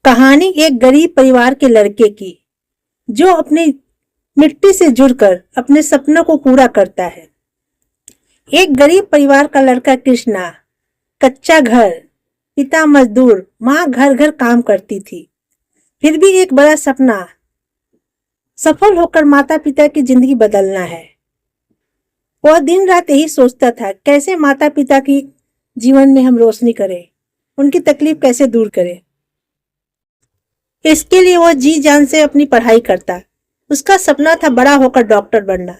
कहानी एक गरीब परिवार के लड़के की जो अपनी मिट्टी से जुड़कर अपने सपनों को पूरा करता है। एक गरीब परिवार का लड़का कृष्णा, कच्चा घर, पिता मजदूर, माँ घर घर काम करती थी। फिर भी एक बड़ा सपना, सफल होकर माता पिता की जिंदगी बदलना है। वह दिन रात यही सोचता था, कैसे माता पिता की जीवन में हम रोशनी करें, उनकी तकलीफ कैसे दूर करें। इसके लिए वह जी जान से अपनी पढ़ाई करता। उसका सपना था बड़ा होकर डॉक्टर बनना।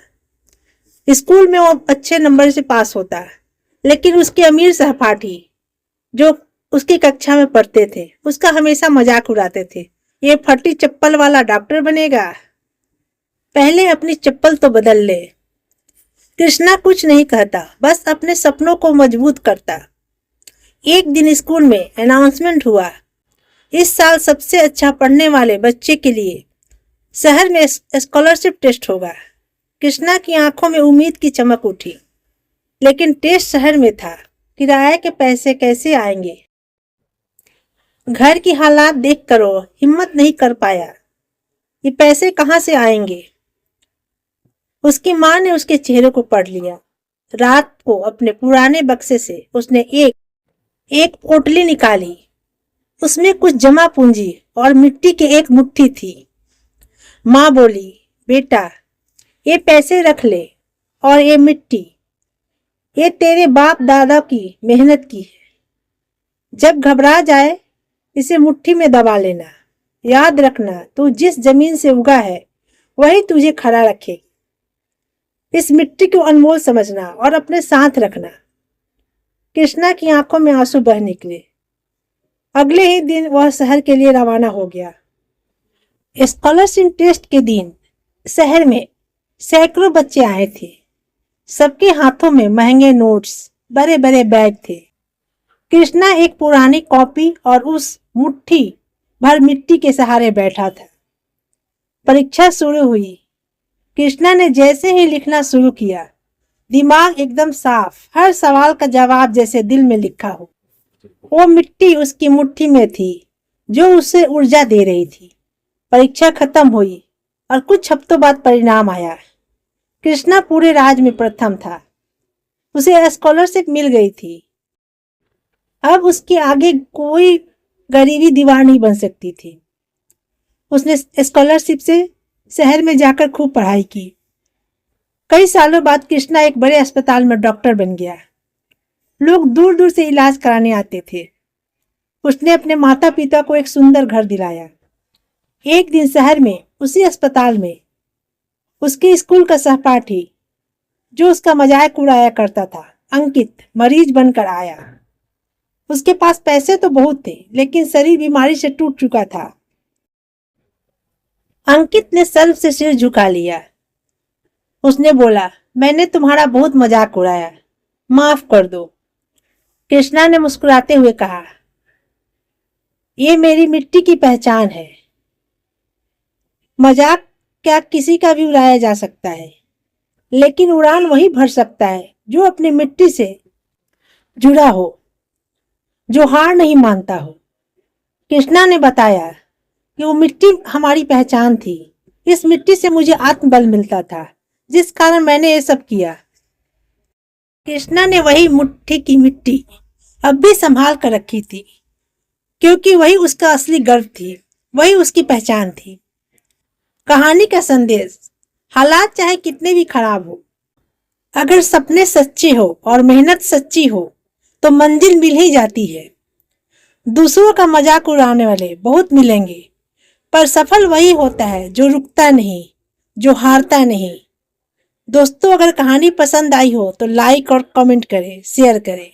स्कूल में वो अच्छे नंबर से पास होता, लेकिन उसके अमीर सहपाठी जो उसकी कक्षा में पढ़ते थे उसका हमेशा मजाक उड़ाते थे। ये फटी चप्पल वाला डॉक्टर बनेगा, पहले अपनी चप्पल तो बदल ले। कृष्णा कुछ नहीं कहता, बस अपने सपनों को मजबूत करता। एक दिन स्कूल में अनाउंसमेंट हुआ, इस साल सबसे अच्छा पढ़ने वाले बच्चे के लिए शहर में स्कॉलरशिप टेस्ट होगा। कृष्णा की आंखों में उम्मीद की चमक उठी, लेकिन टेस्ट शहर में था, किराए के पैसे कैसे आएंगे। घर की हालात देख कर वो हिम्मत नहीं कर पाया, ये पैसे कहाँ से आएंगे। उसकी माँ ने उसके चेहरे को पढ़ लिया। रात को अपने पुराने बक्से से उसने एक पोटली निकाली। उसमें कुछ जमा पूंजी और मिट्टी की एक मुट्ठी थी। माँ बोली, बेटा ये पैसे रख ले, और ये मिट्टी, ये तेरे बाप दादा की मेहनत की है। जब घबरा जाए इसे मुट्ठी में दबा लेना। याद रखना, तू जिस जमीन से उगा है वही तुझे खड़ा रखेगी। इस मिट्टी को अनमोल समझना और अपने साथ रखना। कृष्णा की आंखों में आंसू बह निकले। अगले ही दिन वह शहर के लिए रवाना हो गया। स्कॉलरशिप टेस्ट के दिन शहर में सैकड़ों बच्चे आए थे। सबके हाथों में महंगे नोट्स, बड़े बड़े बैग थे। कृष्णा एक पुरानी कॉपी और उस मुट्ठी भर मिट्टी के सहारे बैठा था। परीक्षा शुरू हुई। कृष्णा ने जैसे ही लिखना शुरू किया, दिमाग एकदम साफ, हर सवाल का जवाब जैसे दिल में लिखा हो। वो मिट्टी उसकी मुट्ठी में थी जो उसे ऊर्जा दे रही थी। परीक्षा खत्म हुई और कुछ हफ्तों बाद परिणाम आया। कृष्णा पूरे राज्य में प्रथम था। उसे स्कॉलरशिप मिल गई थी। अब उसके आगे कोई गरीबी दीवार नहीं बन सकती थी। उसने स्कॉलरशिप से शहर में जाकर खूब पढ़ाई की। कई सालों बाद कृष्णा एक बड़े अस्पताल में डॉक्टर बन गया। लोग दूर दूर से इलाज कराने आते थे। उसने अपने माता पिता को एक सुंदर घर दिलाया। एक दिन शहर में उसी अस्पताल में उसके स्कूल का सहपाठी जो उसका मजाक उड़ाया करता था, अंकित, मरीज बनकर आया। उसके पास पैसे तो बहुत थे, लेकिन शरीर बीमारी से टूट चुका था। अंकित ने शर्म से सिर झुका लिया। उसने बोला, मैंने तुम्हारा बहुत मजाक उड़ाया, माफ कर दो। कृष्णा ने मुस्कुराते हुए कहा, ये मेरी मिट्टी की पहचान है। मजाक क्या किसी का भी उड़ाया जा सकता है, लेकिन उड़ान वही भर सकता है जो अपनी मिट्टी से जुड़ा हो, जो हार नहीं मानता हो। कृष्णा ने बताया कि वो मिट्टी हमारी पहचान थी। इस मिट्टी से मुझे आत्मबल मिलता था, जिस कारण मैंने ये सब किया। कृष्णा ने वही मुट्ठी की मिट्टी अब भी संभाल कर रखी थी, क्योंकि वही उसका असली गर्व थी, वही उसकी पहचान थी। कहानी का संदेश, हालात चाहे कितने भी खराब हो, अगर सपने सच्चे हो और मेहनत सच्ची हो तो मंजिल मिल ही जाती है। दूसरों का मजाक उड़ाने वाले बहुत मिलेंगे, पर सफल वही होता है जो रुकता नहीं, जो हारता नहीं। दोस्तों, अगर कहानी पसंद आई हो तो लाइक और कमेंट करें, शेयर करें।